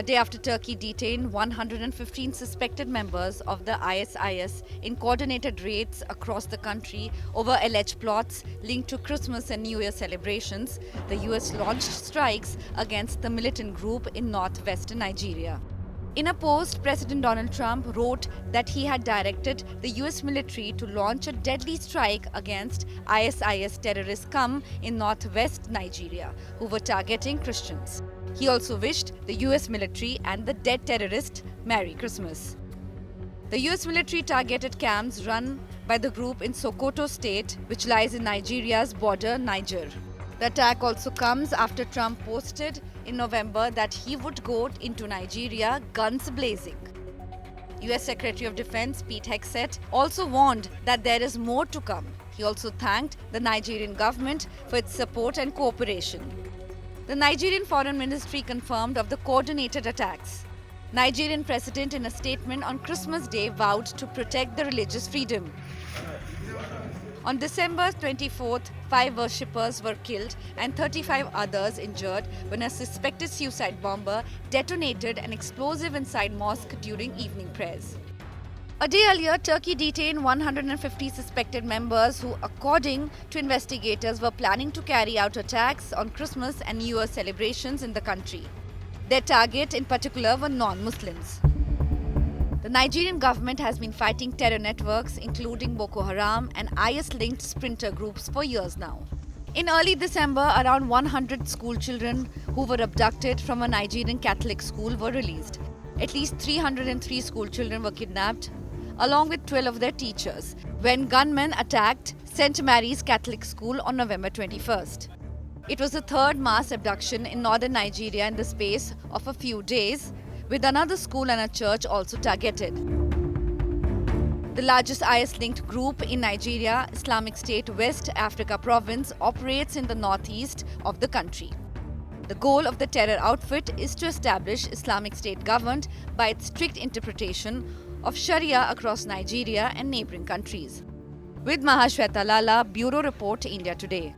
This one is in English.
A day after Turkey detained 115 suspected members of the ISIS in coordinated raids across the country over alleged plots linked to Christmas and New Year celebrations, the US launched strikes against the militant group in northwestern Nigeria. In a post, President Donald Trump wrote that he had directed the US military to launch a deadly strike against ISIS terrorist scum in northwest Nigeria, who were targeting Christians. He also wished the US military and the dead terrorist Merry Christmas. The US military targeted camps run by the group in Sokoto state, which lies in Nigeria's border, Niger. The attack also comes after Trump posted in November that he would go into Nigeria guns blazing. US Secretary of Defense Pete Hegseth also warned that there is more to come. He also thanked the Nigerian government for its support and cooperation. The Nigerian Foreign Ministry confirmed of the coordinated attacks. Nigerian president in a statement on Christmas Day vowed to protect the religious freedom. On December 24th, 5 worshippers were killed and 35 others injured when a suspected suicide bomber detonated an explosive inside mosque during evening prayers. A day earlier, Turkey detained 150 suspected members who, according to investigators, were planning to carry out attacks on Christmas and New Year celebrations in the country. Their target in particular were non-Muslims. The Nigerian government has been fighting terror networks including Boko Haram and IS-linked splinter groups for years now. In early December, around 100 school children who were abducted from a Nigerian Catholic school were released. At least 303 school children were kidnapped, along with 12 of their teachers, when gunmen attacked St. Mary's Catholic School on November 21st. It was the third mass abduction in northern Nigeria in the space of a few days, with another school and a church also targeted. The largest IS-linked group in Nigeria, Islamic State West Africa Province, operates in the northeast of the country. The goal of the terror outfit is to establish Islamic State governed by its strict interpretation of Sharia across Nigeria and neighboring countries. With Mahashweta Lala, Bureau Report, India Today.